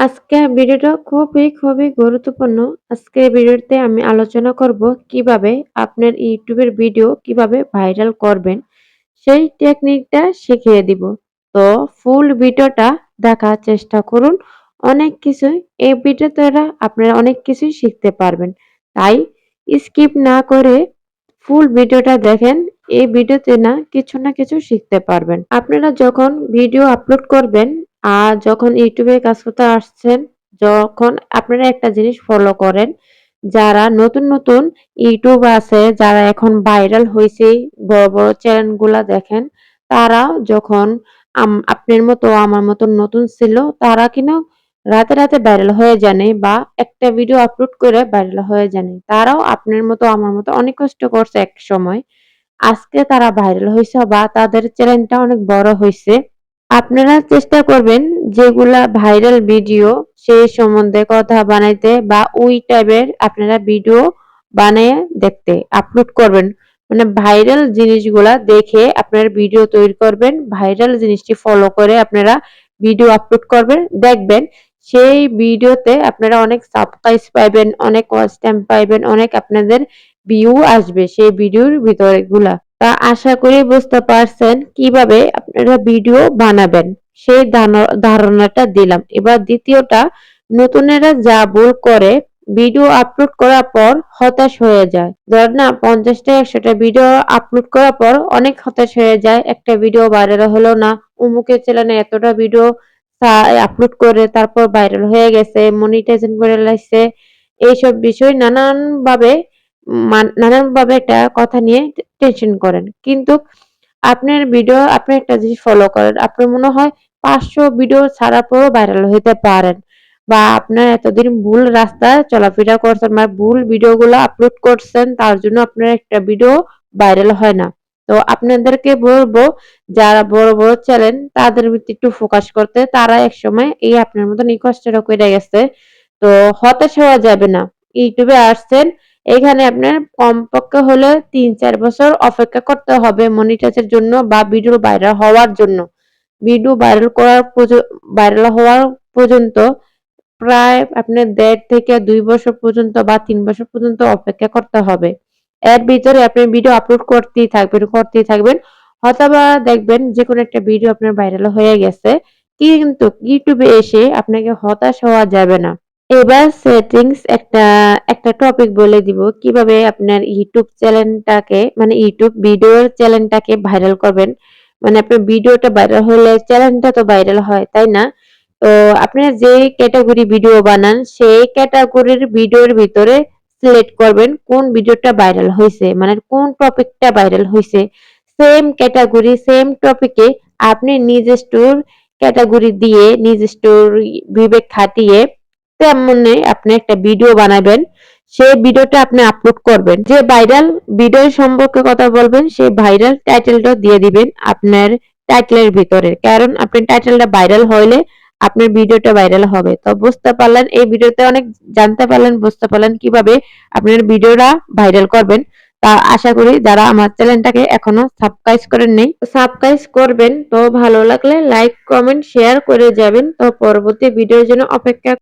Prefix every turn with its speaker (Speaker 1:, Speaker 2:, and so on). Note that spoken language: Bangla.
Speaker 1: আজকে ভিডিওটা খুবই গুরুত্বপূর্ণ। আজকে ভিডিওতে আমি আলোচনা করব কিভাবে আপনার ইউটিউবের ভিডিও কিভাবে ভাইরাল করবেন, সেই টেকনিকটা শিখিয়ে দিব। তো ফুল ভিডিওটা দেখার চেষ্টা করুন। অনেক কিছুই এই ভিডিও দ্বারা আপনারা অনেক কিছুই শিখতে পারবেন। তাই স্কিপ না করে ফুল ভিডিওটা দেখেন। এই ভিডিওতে না কিছু শিখতে পারবেন। আপনারা যখন ভিডিও আপলোড করবেন আর যখন ইউটিউবে কাজ করতে আসছেন, যখন আপনারা একটা জিনিস ফলো করেন, যারা নতুন ইউটিউব আছে, যারা এখন ভাইরাল হইছে, বড় চ্যানেলগুলা দেখেন, তারা যখন আপনার মতো আমার মতো নতুন ছিল, তারা কিনা রাতে ভাইরাল হয়ে জানে বা একটা ভিডিও আপলোড করে ভাইরাল হয়ে জানে। তারাও আপনার মতো আমার মতো অনেক কষ্ট করছে একসময়। আজকে তারা ভাইরাল হইছে বা তাদের চ্যানেলটা অনেক বড় হইছে। আপনারা চেষ্টা করবেন যেগুলা ভাইরাল ভিডিও সেই সম্বন্ধে কথা বানাইতে বা ওই টাইপের আপনারা ভিডিও বানিয়ে দেখতে আপলোড করবেন। মানে ভাইরাল জিনিসগুলা দেখে আপনারা ভিডিও তৈরি করবেন। ভাইরাল জিনিসটি ফলো করে আপনারা ভিডিও আপলোড করবেন। দেখবেন সেই ভিডিওতে আপনারা অনেক সাবস্ক্রাইব পাইবেন, অনেক ওয়াচ টাইম পাইবেন, অনেক আপনাদের ভিউ আসবে সেই ভিডিওর ভিতরে গুলা। তা আশা করি বুঝতে পারছেন কিভাবে আপনারা ভিডিও বানাবেন। সেই ধারণাটা দিলাম। এবার দ্বিতীয়টা, নতুনেরা যা ভুল করে ভিডিও আপলোড করার পর হতাশ হয়ে যায়। ধর না 50টা 100টা ভিডিও আপলোড করার পর অনেক হতাশ হয়ে যায়। একটা ভিডিও ভাইরাল হলো না, অমুকের চ্যানেলে এতটা ভিডিও আপলোড করে তারপর ভাইরাল হয়ে গেছে, মনিটাইজেশন করে লাইছে। এইসব বিষয় নানানভাবে একটা কথা নিয়ে টেনশন করেন। কিন্তু আপনার ভিডিও আপনি একটা জিনিস ফলো করেন। আপনার মনে হয় ৫০০ ভিডিও ছাড়ার পরও ভাইরাল হইতে পারেন। বা আপনার এতদিন ভুল রাস্তায় চলাফেরা করছেন বা ভুল ভিডিওগুলো আপলোড করছেন, তার জন্য আপনার একটা ভিডিও ভাইরাল হয় না। তো আপনাদেরকে বলবো, যারা বড় চ্যানেল তাদের প্রতি একটু ফোকাস করতে। তারা একসময় এই আপনার মতন এই কষ্টটা কইরা গেছে। তো হতাশ হওয়া যাবে না। ইউটিউবে আসছেন, এখানে আপনার কমপক্ষে হলে ৩-৪ বছর অপেক্ষা করতে হবে মনিটাইজের জন্য বা ভিডিও ভাইরাল হওয়ার জন্য। ভিডিও ভাইরাল হওয়ার পর্যন্ত প্রায় আপনার ১.৫ থেকে ২ বছর পর্যন্ত বা ৩ বছর পর্যন্ত অপেক্ষা করতে হবে। এর ভিতরে আপনি ভিডিও আপলোড করতেই থাকবেন। হয়তোবা দেখবেন যেকোনো একটা ভিডিও আপনার ভাইরাল হয়ে গেছে। কিন্তু ইউটিউবে এসে আপনাকে হতাশ হওয়া যাবে না। এবার সেটিংস একটা টপিক বলে দিব কিভাবে আপনার ইউটিউব চ্যানেলটাকে মানে ইউটিউব ভিডিওর চ্যানেলটাকে ভাইরাল করবেন। মানে আপনার ভিডিওটা ভাইরাল হলে চ্যানেলটা তো ভাইরাল হয়, তাই না? তো আপনারা যে ক্যাটাগরি ভিডিও বানান সেই ক্যাটাগরির ভিডিওর ভিতরে সিলেক্ট করবেন কোন ভিডিওটা ভাইরাল হইছে, মানে কোন টপিকটা ভাইরাল হইছে। সেম ক্যাটাগরি সেম টপিকে আপনি ক্যাটাগরি দিয়ে বিবেক খাটিয়ে তেমনি আপনি একটা ভিডিও বানাবেন। সেই ভিডিওটা আপনি আপলোড করবেন। যে ভাইরাল ভিডিও সম্পর্কে কথা বলবেন সেই ভাইরাল টাইটেলটা দিয়ে দিবেন আপনার টাইটেলের ভিতরে। কারণ আপনার টাইটেলটা ভাইরাল হইলে আপনার ভিডিওটা ভাইরাল হবে। তো বুঝতে পারলেন, এই ভিডিওতে অনেক জানতে পারলেন, বুঝতে পারলেন কিভাবে আপনার ভিডিওটা ভাইরাল করবেন। তা আশা করি যারা আমার চ্যানেলটাকে এখনো সাবস্ক্রাইব করেন নাই, সাবস্ক্রাইব করবেন। তো ভালো লাগলে লাইক, কমেন্ট, শেয়ার করে যাবেন। তো পরবর্তী ভিডিওর জন্য অপেক্ষা